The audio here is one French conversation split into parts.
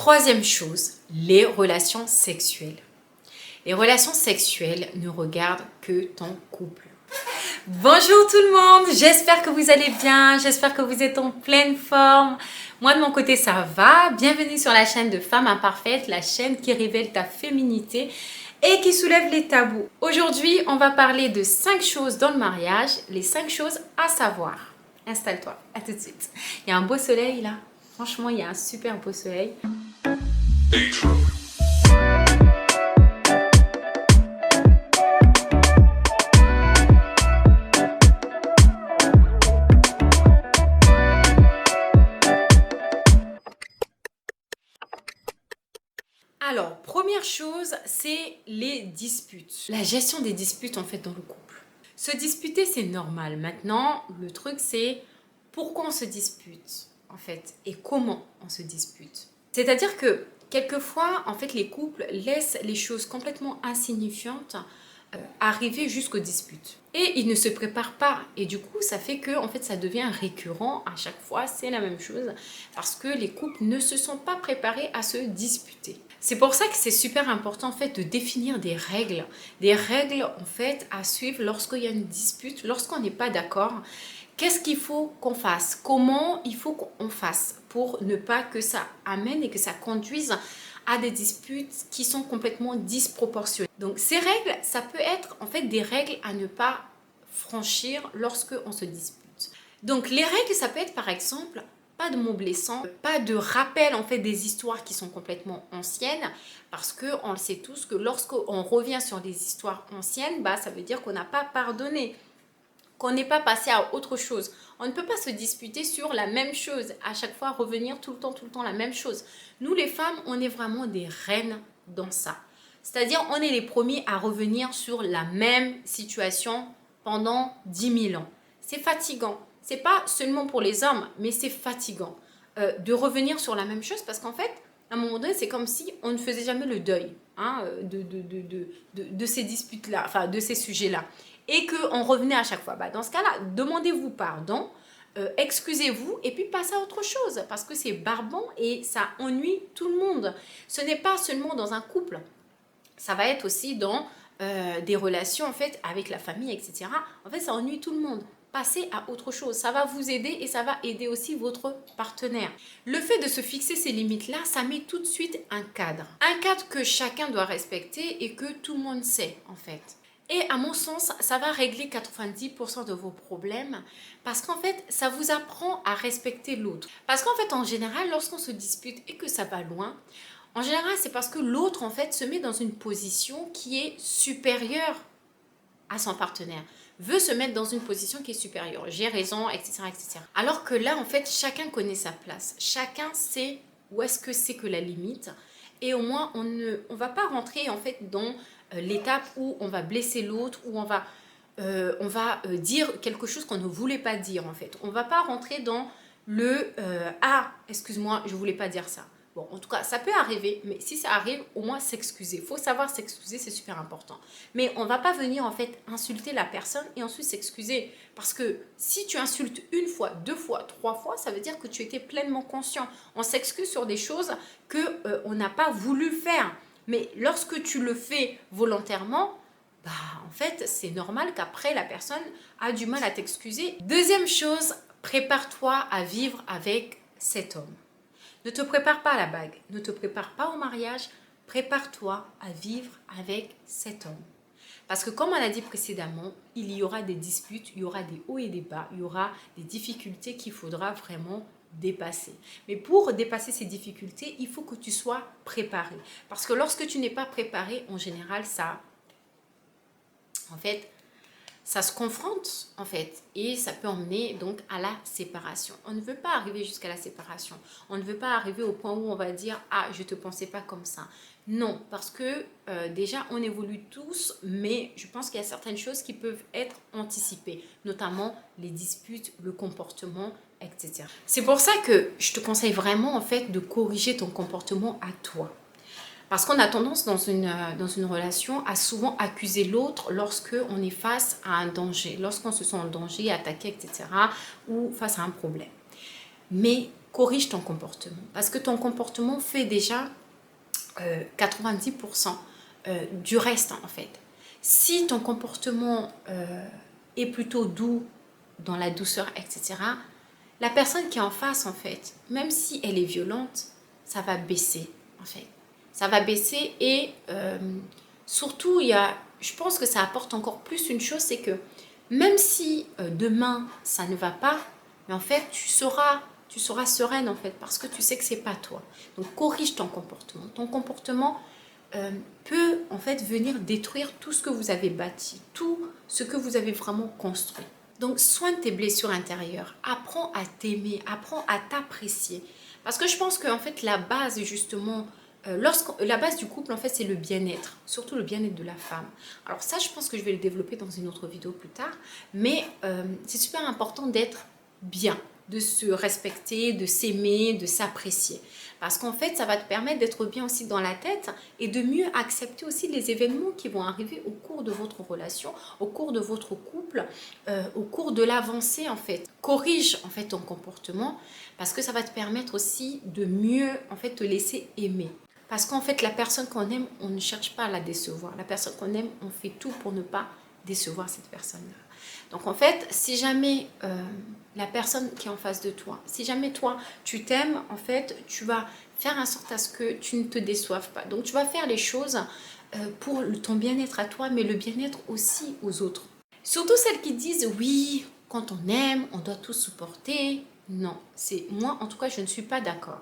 Troisième chose, les relations sexuelles. Les relations sexuelles ne regardent que ton couple. Bonjour tout le monde, j'espère que vous allez bien, j'espère que vous êtes en pleine forme. Moi de mon côté ça va, bienvenue sur la chaîne de Femmes Imparfaites, la chaîne qui révèle ta féminité et qui soulève les tabous. Aujourd'hui on va parler de 5 choses dans le mariage, les 5 choses à savoir. Installe-toi, à tout de suite. Il y a un beau soleil là, franchement il y a un super beau soleil. Alors, première chose, c'est les disputes. La gestion des disputes en fait dans le couple. Se disputer, c'est normal. Maintenant, le truc, c'est pourquoi on se dispute en fait et comment on se dispute. C'est-à-dire que quelquefois, en fait, les couples laissent les choses complètement insignifiantes arriver jusqu'aux disputes. Et ils ne se préparent pas. Et du coup, ça fait que en fait, ça devient récurrent. À chaque fois, c'est la même chose. Parce que les couples ne se sont pas préparés à se disputer. C'est pour ça que c'est super important en fait de définir des règles en fait à suivre lorsqu'il y a une dispute, lorsqu'on n'est pas d'accord. Qu'est-ce qu'il faut qu'on fasse? Comment il faut qu'on fasse pour ne pas que ça amène et que ça conduise à des disputes qui sont complètement disproportionnées. Donc ces règles, ça peut être en fait des règles à ne pas franchir lorsque on se dispute. Donc les règles, ça peut être par exemple pas de mots blessants, pas de rappel en fait des histoires qui sont complètement anciennes, parce que on le sait tous que lorsqu'on revient sur des histoires anciennes, ça veut dire qu'on n'a pas pardonné, qu'on n'est pas passé à autre chose. On ne peut pas se disputer sur la même chose, à chaque fois revenir tout le temps la même chose. Nous les femmes, on est vraiment des reines dans ça. C'est-à-dire on est les premiers à revenir sur la même situation pendant 10 000 ans. C'est fatigant. C'est pas seulement pour les hommes, mais c'est fatigant de revenir sur la même chose parce qu'en fait, à un moment donné, c'est comme si on ne faisait jamais le deuil de ces disputes-là, enfin de ces sujets-là. Et qu'on revenait à chaque fois. Dans ce cas-là, demandez-vous pardon, excusez-vous et puis passez à autre chose parce que c'est barbant et ça ennuie tout le monde. Ce n'est pas seulement dans un couple, ça va être aussi dans des relations en fait avec la famille, etc. En fait, ça ennuie tout le monde. Passez à autre chose, ça va vous aider et ça va aider aussi votre partenaire. Le fait de se fixer ces limites-là, ça met tout de suite un cadre. Un cadre que chacun doit respecter et que tout le monde sait en fait. Et à mon sens, ça va régler 90% de vos problèmes parce qu'en fait, ça vous apprend à respecter l'autre. Parce qu'en fait, en général, lorsqu'on se dispute et que ça va loin, en général, c'est parce que l'autre, en fait, se met dans une position qui est supérieure à son partenaire, veut se mettre dans une position qui est supérieure, j'ai raison, etc., etc. Alors que là, en fait, chacun connaît sa place, chacun sait où est-ce que c'est que la limite, et au moins, on ne va pas rentrer, en fait, dans l'étape où on va blesser l'autre, où on va dire quelque chose qu'on ne voulait pas dire, en fait. On ne va pas rentrer dans le « Ah, excuse-moi, je ne voulais pas dire ça ». Bon, en tout cas, ça peut arriver, mais si ça arrive, au moins s'excuser. Il faut savoir s'excuser, c'est super important. Mais on ne va pas venir en fait insulter la personne et ensuite s'excuser. Parce que si tu insultes une fois, 2 fois, 3 fois, ça veut dire que tu étais pleinement conscient. On s'excuse sur des choses qu'on n'a pas voulu faire. Mais lorsque tu le fais volontairement, en fait, c'est normal qu'après, la personne a du mal à t'excuser. Deuxième chose, prépare-toi à vivre avec cet homme. Ne te prépare pas à la bague, ne te prépare pas au mariage, prépare-toi à vivre avec cet homme. Parce que comme on a dit précédemment, il y aura des disputes, il y aura des hauts et des bas, il y aura des difficultés qu'il faudra vraiment dépasser. Mais pour dépasser ces difficultés, il faut que tu sois préparé. Parce que lorsque tu n'es pas préparé, en général, ça se confronte en fait et ça peut emmener donc à la séparation. On ne veut pas arriver jusqu'à la séparation. On ne veut pas arriver au point où on va dire « Ah, je ne te pensais pas comme ça ». Non, parce que déjà on évolue tous, mais je pense qu'il y a certaines choses qui peuvent être anticipées, notamment les disputes, le comportement, etc. C'est pour ça que je te conseille vraiment en fait de corriger ton comportement à toi. Parce qu'on a tendance dans une relation à souvent accuser l'autre lorsqu'on est face à un danger, lorsqu'on se sent en danger, attaqué, etc. ou face à un problème. Mais corrige ton comportement. Parce que ton comportement fait déjà 90% du reste en fait. Si ton comportement est plutôt doux, dans la douceur, etc., la personne qui est en face en fait, même si elle est violente, ça va baisser en fait. Ça va baisser et surtout, je pense que ça apporte encore plus une chose, c'est que même si demain ça ne va pas, mais en fait tu seras sereine en fait parce que tu sais que c'est pas toi. Donc corrige ton comportement. Ton comportement peut en fait venir détruire tout ce que vous avez bâti, tout ce que vous avez vraiment construit. Donc soigne tes blessures intérieures, apprends à t'aimer, apprends à t'apprécier. Parce que je pense qu'en fait la base justement, la base du couple en fait c'est le bien-être, surtout le bien-être de la femme. Alors ça je pense que je vais le développer dans une autre vidéo plus tard, mais c'est super important d'être bien, de se respecter, de s'aimer, de s'apprécier. Parce qu'en fait, ça va te permettre d'être bien aussi dans la tête et de mieux accepter aussi les événements qui vont arriver au cours de votre relation, au cours de votre couple, au cours de l'avancée en fait. Corrige en fait ton comportement parce que ça va te permettre aussi de mieux en fait te laisser aimer. Parce qu'en fait, la personne qu'on aime, on ne cherche pas à la décevoir. La personne qu'on aime, on fait tout pour ne pas décevoir cette personne-là. Donc en fait, si jamais la personne qui est en face de toi, si jamais toi, tu t'aimes, en fait, tu vas faire en sorte à ce que tu ne te déçoives pas. Donc tu vas faire les choses pour ton bien-être à toi, mais le bien-être aussi aux autres. Surtout celles qui disent, oui, quand on aime, on doit tout supporter. Non, moi, en tout cas, je ne suis pas d'accord.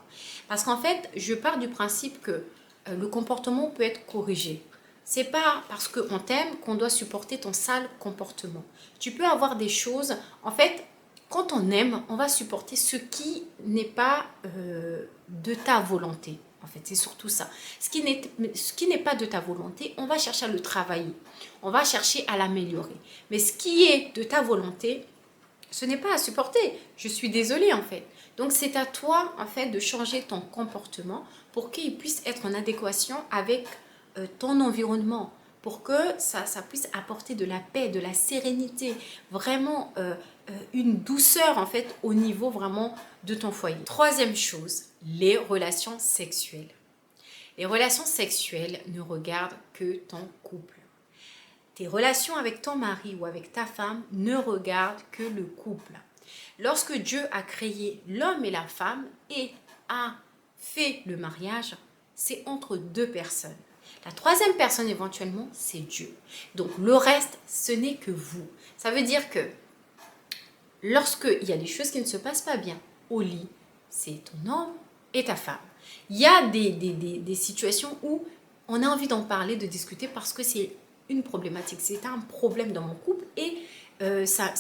Parce qu'en fait, je pars du principe que le comportement peut être corrigé. C'est pas parce qu'on t'aime qu'on doit supporter ton sale comportement. Tu peux avoir des choses, en fait, quand on aime, on va supporter ce qui n'est pas de ta volonté. En fait, c'est surtout ça. Ce qui n'est pas de ta volonté, on va chercher à le travailler. On va chercher à l'améliorer. Mais ce qui est de ta volonté, ce n'est pas à supporter. Je suis désolée, en fait. Donc, c'est à toi, en fait, de changer ton comportement pour qu'il puisse être en adéquation avec ton environnement, pour que ça puisse apporter de la paix, de la sérénité, vraiment une douceur en fait au niveau vraiment de ton foyer. Troisième chose, les relations sexuelles. Les relations sexuelles ne regardent que ton couple. Tes relations avec ton mari ou avec ta femme ne regardent que le couple. Lorsque Dieu a créé l'homme et la femme et a fait le mariage, c'est entre deux personnes. La troisième personne éventuellement, c'est Dieu. Donc le reste, ce n'est que vous. Ça veut dire que lorsqu'il y a des choses qui ne se passent pas bien au lit, c'est ton homme et ta femme. Il y a des situations où on a envie d'en parler, de discuter parce que c'est une problématique. C'est un problème dans mon couple et ça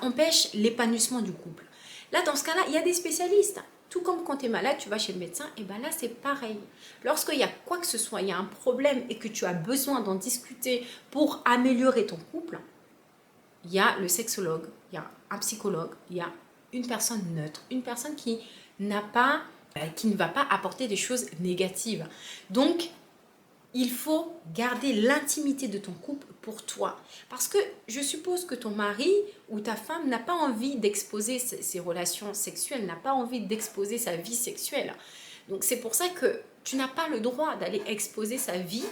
empêche l'épanouissement du couple. Là, dans ce cas-là, il y a des spécialistes. Tout comme quand tu es malade, tu vas chez le médecin, et bien là, c'est pareil. Lorsqu'il y a quoi que ce soit, il y a un problème et que tu as besoin d'en discuter pour améliorer ton couple, il y a le sexologue, il y a un psychologue, il y a une personne neutre, une personne qui ne va pas apporter des choses négatives. Donc, il faut garder l'intimité de ton couple pour toi. Parce que je suppose que ton mari ou ta femme n'a pas envie d'exposer ses relations sexuelles, n'a pas envie d'exposer sa vie sexuelle. Donc c'est pour ça que tu n'as pas le droit d'aller exposer sa vie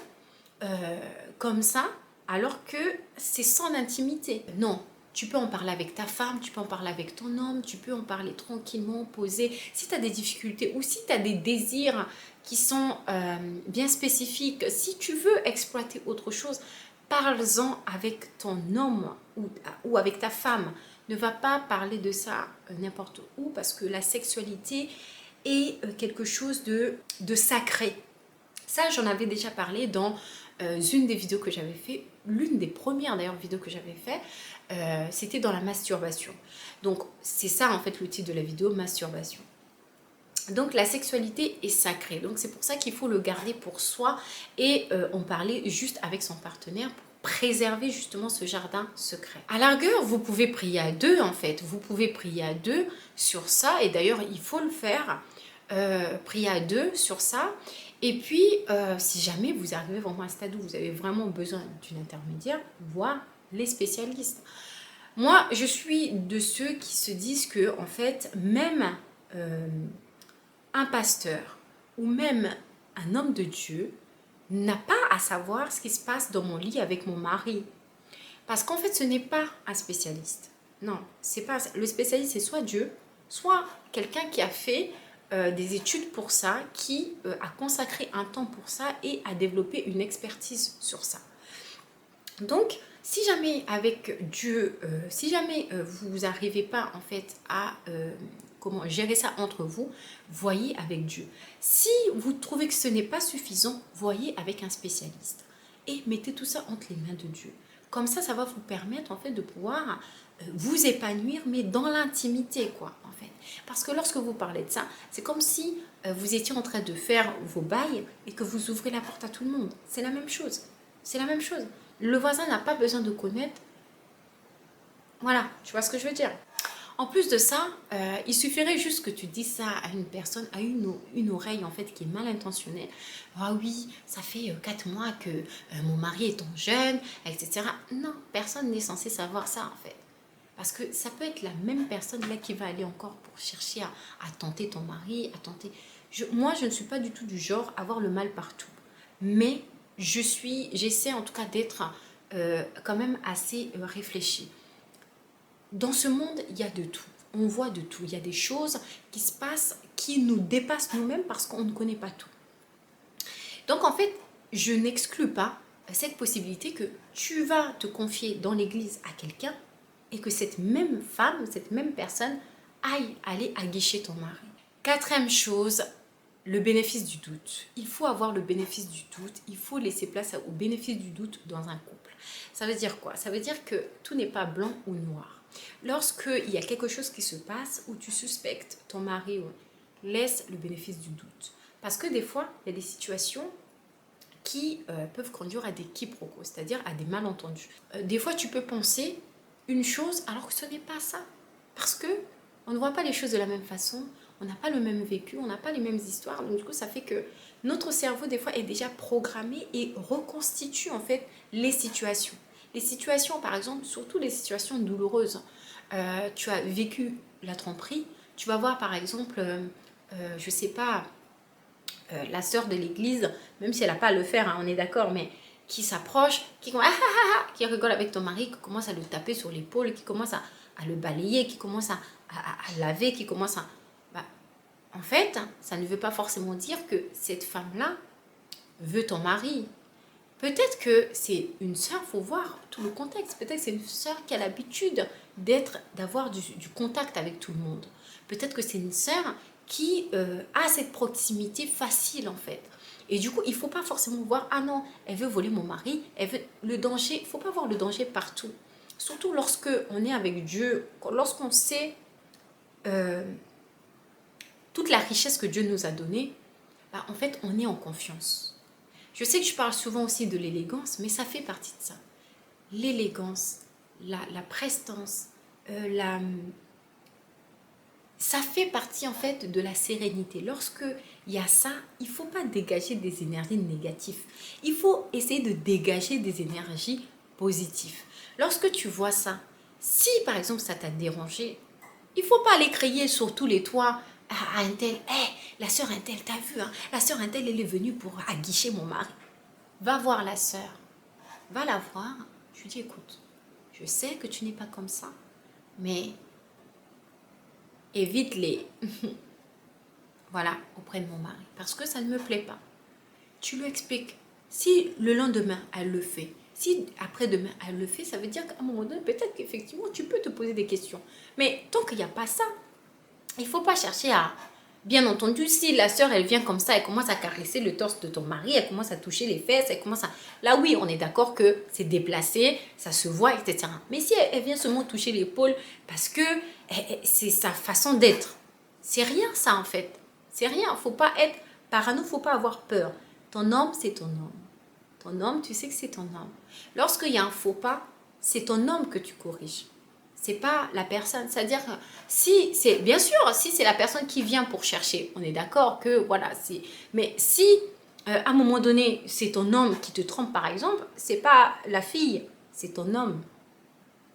comme ça, alors que c'est sans intimité. Non, tu peux en parler avec ta femme, tu peux en parler avec ton homme, tu peux en parler tranquillement, posé. Si tu as des difficultés ou si tu as des désirs qui sont bien spécifiques, si tu veux exploiter autre chose, parle-en avec ton homme ou avec ta femme. Ne va pas parler de ça n'importe où parce que la sexualité est quelque chose de sacré. Ça, j'en avais déjà parlé dans une des vidéos que j'avais fait, l'une des premières d'ailleurs vidéos que j'avais fait, c'était dans la masturbation. Donc c'est ça en fait le titre de la vidéo, masturbation. Donc la sexualité est sacrée, donc c'est pour ça qu'il faut le garder pour soi et en parler juste avec son partenaire pour préserver justement ce jardin secret. À la rigueur, vous pouvez prier à deux en fait, vous pouvez prier à deux sur ça et d'ailleurs il faut le faire, prier à deux sur ça. Et puis, si jamais vous arrivez vraiment à un stade où vous avez vraiment besoin d'une intermédiaire, voir les spécialistes. Moi, je suis de ceux qui se disent que, en fait, même un pasteur ou même un homme de Dieu n'a pas à savoir ce qui se passe dans mon lit avec mon mari. Parce qu'en fait, ce n'est pas un spécialiste. Non, c'est pas le spécialiste, c'est soit Dieu, soit quelqu'un qui a fait des études pour ça, qui a consacré un temps pour ça et a développé une expertise sur ça. Donc, si jamais avec Dieu, si jamais vous n'arrivez pas en fait à comment gérer ça entre vous, voyez avec Dieu. Si vous trouvez que ce n'est pas suffisant, voyez avec un spécialiste et mettez tout ça entre les mains de Dieu. Comme ça va vous permettre en fait de pouvoir vous épanouir, mais dans l'intimité, quoi, en fait. Parce que lorsque vous parlez de ça, c'est comme si vous étiez en train de faire vos bails et que vous ouvrez la porte à tout le monde. C'est la même chose. C'est la même chose. Le voisin n'a pas besoin de connaître. Voilà, tu vois ce que je veux dire. En plus de ça, il suffirait juste que tu dises ça à une personne, à une oreille en fait qui est mal intentionnelle. Ah oui, ça fait 4 mois que mon mari est en jeûne, etc. Non, personne n'est censé savoir ça en fait. Parce que ça peut être la même personne là qui va aller encore pour chercher à tenter ton mari, à tenter... Moi, je ne suis pas du tout du genre à avoir le mal partout. Mais j'essaie en tout cas d'être quand même assez réfléchie. Dans ce monde, il y a de tout. On voit de tout. Il y a des choses qui se passent qui nous dépassent nous-mêmes parce qu'on ne connaît pas tout. Donc en fait, je n'exclus pas cette possibilité que tu vas te confier dans l'église à quelqu'un et que cette même femme, cette même personne aille aller aguicher ton mari. Quatrième chose, le bénéfice du doute. Il faut avoir le bénéfice du doute. Il faut laisser place au bénéfice du doute dans un couple. Ça veut dire quoi? Ça veut dire que tout n'est pas blanc ou noir. Lorsqu'il y a quelque chose qui se passe où tu suspectes ton mari, laisse le bénéfice du doute. Parce que des fois, il y a des situations qui peuvent conduire à des quiproquos, c'est-à-dire à des malentendus. Des fois, tu peux penser une chose alors que ce n'est pas ça. Parce que on ne voit pas les choses de la même façon, on n'a pas le même vécu, on n'a pas les mêmes histoires. Donc du coup, ça fait que notre cerveau, des fois, est déjà programmé et reconstitue en fait les situations. Les situations, par exemple, surtout les situations douloureuses. Tu as vécu la tromperie, tu vas voir par exemple, je sais pas, la sœur de l'église, même si elle n'a pas à le faire, hein, on est d'accord, mais qui s'approche, qui rigole avec ton mari, qui commence à le taper sur l'épaule, qui commence à le balayer, qui commence à laver, qui commence à... en fait, ça ne veut pas forcément dire que cette femme-là veut ton mari. Peut-être que c'est une sœur, il faut voir tout le contexte. Peut-être que c'est une sœur qui a l'habitude d'avoir du contact avec tout le monde. Peut-être que c'est une sœur qui a cette proximité facile en fait. Et du coup, il ne faut pas forcément voir, ah non, elle veut voler mon mari, elle veut le danger. Il ne faut pas voir le danger partout. Surtout lorsque on est avec Dieu, lorsqu'on sait toute la richesse que Dieu nous a donnée, en fait, on est en confiance. Je sais que je parle souvent aussi de l'élégance, mais ça fait partie de ça. L'élégance, la prestance, ça fait partie en fait de la sérénité. Lorsque il y a ça, il ne faut pas dégager des énergies négatives. Il faut essayer de dégager des énergies positives. Lorsque tu vois ça, si par exemple ça t'a dérangé, il ne faut pas aller crier sur tous les toits à un tel, hey, la sœur un tel, t'as vu, hein, la sœur un tel, elle est venue pour aguicher mon mari. Va voir la sœur, va la voir. Je lui dis, écoute, je sais que tu n'es pas comme ça, mais évite-les. Voilà, auprès de mon mari, parce que ça ne me plaît pas. Tu lui expliques. Si le lendemain, elle le fait, si après-demain, elle le fait, ça veut dire qu'à un moment donné, peut-être qu'effectivement, tu peux te poser des questions. Mais tant qu'il n'y a pas ça, il ne faut pas chercher à... Bien entendu, si la sœur, elle vient comme ça, elle commence à caresser le torse de ton mari, elle commence à toucher les fesses, elle commence à... Là, oui, on est d'accord que c'est déplacé, ça se voit, etc. Mais si elle vient seulement toucher l'épaule parce que c'est sa façon d'être, c'est rien ça en fait. C'est rien, il ne faut pas être parano, il ne faut pas avoir peur. Ton homme, c'est ton homme. Ton homme, tu sais que c'est ton homme. Lorsqu'il y a un faux pas, c'est ton homme que tu corriges. C'est pas la personne. C'est-à-dire, si c'est bien sûr, si c'est la personne qui vient pour chercher, on est d'accord que voilà, c'est. Mais si à un moment donné, c'est ton homme qui te trompe, par exemple, c'est pas la fille, c'est ton homme.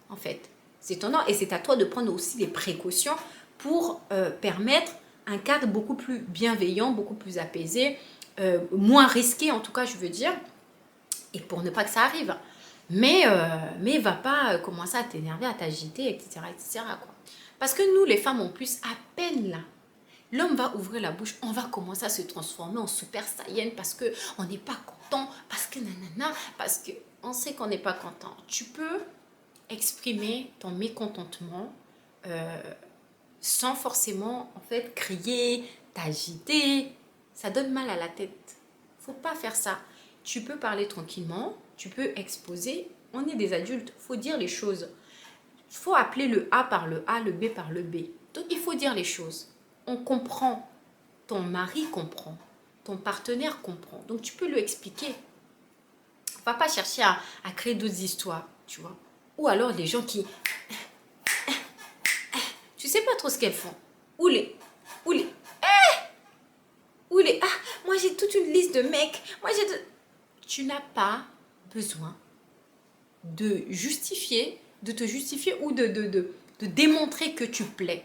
En fait, c'est ton homme et c'est à toi de prendre aussi des précautions pour permettre un cadre beaucoup plus bienveillant, beaucoup plus apaisé, moins risqué en tout cas je veux dire, et pour ne pas que ça arrive. Mais va pas commencer à t'énerver, à t'agiter, etc. quoi. Parce que nous les femmes en plus, à peine là, l'homme va ouvrir la bouche, on va commencer à se transformer en super saiyenne parce qu'on n'est pas content, parce que nanana, parce qu'on sait qu'on n'est pas content. Tu peux exprimer ton mécontentement sans forcément en fait crier, t'agiter. Ça donne mal à la tête. Faut pas faire ça. Tu peux parler tranquillement, tu peux exposer. On est des adultes, faut dire les choses. Il faut appeler le A par le A, le B par le B. Donc il faut dire les choses. On comprend, ton mari comprend, ton partenaire comprend. Donc tu peux lui expliquer. Va pas chercher à créer d'autres histoires, tu vois. Ou alors les gens qui... Tu sais pas trop ce qu'elles font. Ou les... Ah, moi j'ai toute une liste de mecs. Tu n'as pas besoin de te justifier ou de démontrer que tu plais.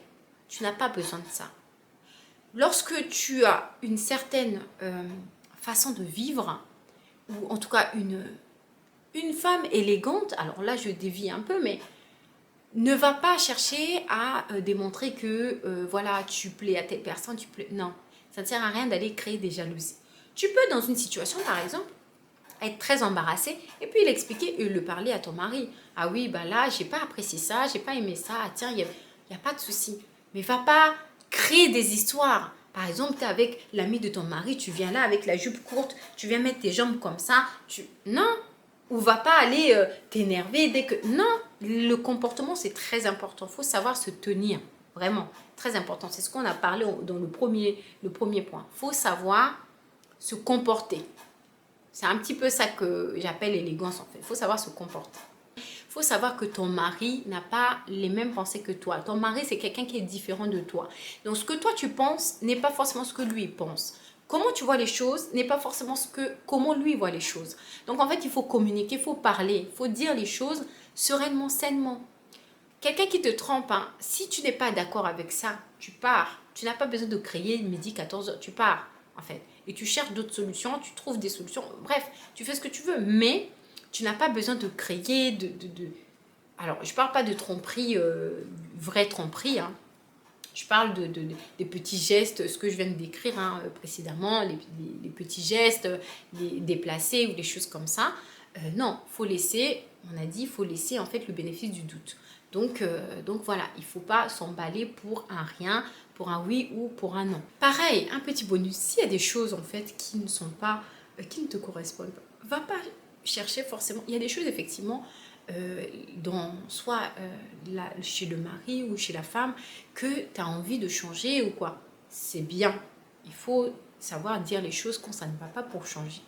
Tu n'as pas besoin de ça. Lorsque tu as une certaine façon de vivre, ou en tout cas une femme élégante, alors là je dévie un peu, mais ne va pas chercher à démontrer que voilà, tu plais à telle personne, tu plais. Non, ça ne sert à rien d'aller créer des jalousies. Tu peux dans une situation par exemple être très embarrassé et puis l'expliquer et le parler à ton mari. Ah oui, bah là, j'ai pas apprécié ça, j'ai pas aimé ça. Ah, tiens, il y a pas de souci. Mais va pas créer des histoires. Par exemple, tu es avec l'ami de ton mari, tu viens là avec la jupe courte, tu viens mettre tes jambes comme ça. Non. Ou va pas aller t'énerver dès que... Non, le comportement, c'est très important. Il faut savoir se tenir. Vraiment, très important. C'est ce qu'on a parlé dans le premier point. Il faut savoir se comporter. C'est un petit peu ça que j'appelle l'élégance en fait. Il faut savoir se comporter. Il faut savoir que ton mari n'a pas les mêmes pensées que toi. Ton mari, c'est quelqu'un qui est différent de toi. Donc, ce que toi, tu penses n'est pas forcément ce que lui pense. Comment tu vois les choses n'est pas forcément comment lui voit les choses. Donc, en fait, il faut communiquer, il faut parler, il faut dire les choses sereinement, sainement. Quelqu'un qui te trompe, hein, si tu n'es pas d'accord avec ça, tu pars. Tu n'as pas besoin de crier midi, 14h, tu pars, en fait. Et tu cherches d'autres solutions, tu trouves des solutions. Bref, tu fais ce que tu veux, mais tu n'as pas besoin de crier, Alors, je ne parle pas de tromperie, vraie tromperie, hein. Je parle des petits gestes, ce que je viens de décrire hein, précédemment, les petits gestes, les déplacés ou des choses comme ça. Non, il faut laisser, on a dit, il faut laisser en fait le bénéfice du doute. Donc voilà, il ne faut pas s'emballer pour un rien, pour un oui ou pour un non. Pareil, un petit bonus, s'il y a des choses en fait qui ne sont pas, qui ne te correspondent pas, va pas chercher forcément. Il y a des choses effectivement, soit chez le mari ou chez la femme, que tu as envie de changer ou quoi. C'est bien. Il faut savoir dire les choses quand ça ne va pas pour changer.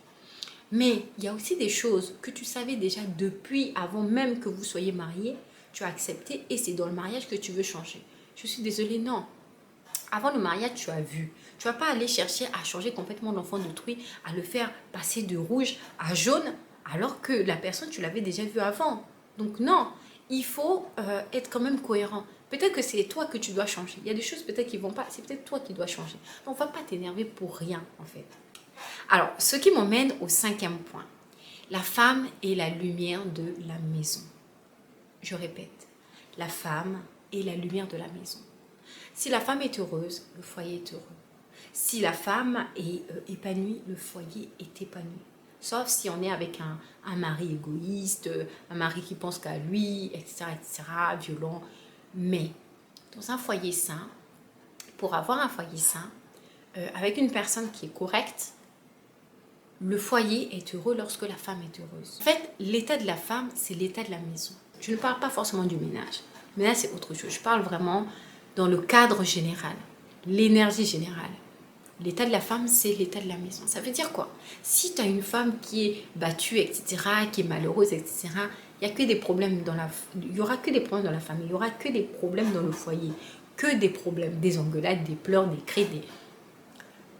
Mais il y a aussi des choses que tu savais déjà depuis avant même que vous soyez mariés, tu as accepté et c'est dans le mariage que tu veux changer. Je suis désolée, non. Avant le mariage, tu as vu. Tu ne vas pas aller chercher à changer complètement l'enfant d'autrui, à le faire passer de rouge à jaune, alors que la personne, tu l'avais déjà vue avant. Donc non, il faut être quand même cohérent. Peut-être que c'est toi que tu dois changer. Il y a des choses peut-être qui ne vont pas, c'est peut-être toi qui dois changer. Donc, on ne va pas t'énerver pour rien, en fait. Alors, ce qui m'emmène au 5e point. La femme est la lumière de la maison. Je répète, la femme est la lumière de la maison. Si la femme est heureuse, le foyer est heureux. Si la femme est épanouie, le foyer est épanoui. Sauf si on est avec un mari égoïste, un mari qui pense qu'à lui, etc., violent. Mais dans un foyer sain, pour avoir un foyer sain, avec une personne qui est correcte, le foyer est heureux lorsque la femme est heureuse. En fait, l'état de la femme, c'est l'état de la maison. Je ne parle pas forcément du ménage. Le ménage, c'est autre chose. Je parle vraiment dans le cadre général, l'énergie générale. L'état de la femme, c'est l'état de la maison. Ça veut dire quoi? Si tu as une femme qui est battue, etc., qui est malheureuse, etc., il n'y a que des problèmes il y aura que des problèmes dans la famille, il n'y aura que des problèmes dans le foyer, que des problèmes, des engueulades, des pleurs, des cris.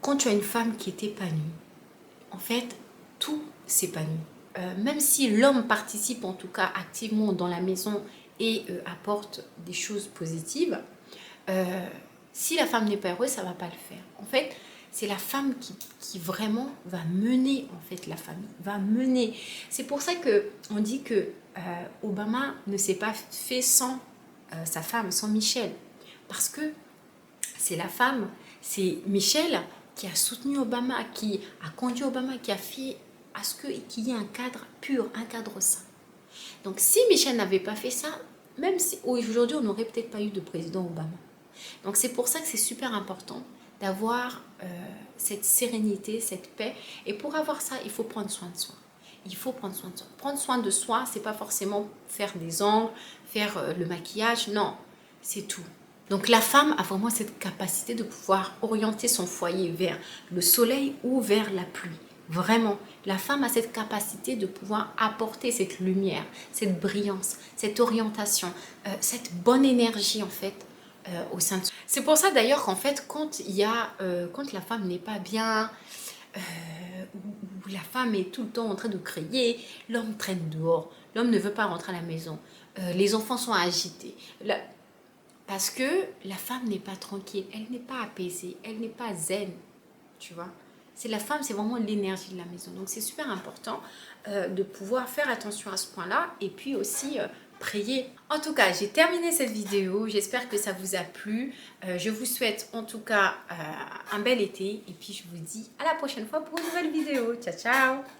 Quand tu as une femme qui est épanouie, en fait, tout s'épanouit. Même si l'homme participe en tout cas activement dans la maison et apporte des choses positives, Si la femme n'est pas heureuse, ça ne va pas le faire. En fait, c'est la femme qui vraiment va mener en fait la famille, va mener. C'est pour ça que on dit que Obama ne s'est pas fait sans sa femme, sans Michelle. Parce que c'est la femme, c'est Michelle qui a soutenu Obama, qui a conduit Obama, qui a fait à ce qu'il y ait un cadre pur, un cadre sain. Donc si Michelle n'avait pas fait ça, même si aujourd'hui on n'aurait peut-être pas eu de président Obama. Donc c'est pour ça que c'est super important d'avoir cette sérénité, cette paix. Et pour avoir ça, il faut prendre soin de soi. Il faut prendre soin de soi. Prendre soin de soi, c'est pas forcément faire des ongles, faire le maquillage, non, c'est tout. Donc la femme a vraiment cette capacité de pouvoir orienter son foyer vers le soleil ou vers la pluie. Vraiment, la femme a cette capacité de pouvoir apporter cette lumière, cette brillance, cette orientation, cette bonne énergie en fait au sein de soi. C'est pour ça d'ailleurs qu'en fait quand la femme n'est pas bien, où la femme est tout le temps en train de crier, l'homme traîne dehors, l'homme ne veut pas rentrer à la maison, les enfants sont agités. Parce que la femme n'est pas tranquille, elle n'est pas apaisée, elle n'est pas zen, tu vois. C'est la femme, c'est vraiment l'énergie de la maison. Donc c'est super important de pouvoir faire attention à ce point-là et puis aussi prier. En tout cas, j'ai terminé cette vidéo. J'espère que ça vous a plu. Je vous souhaite en tout cas un bel été et puis je vous dis à la prochaine fois pour une nouvelle vidéo. Ciao, ciao!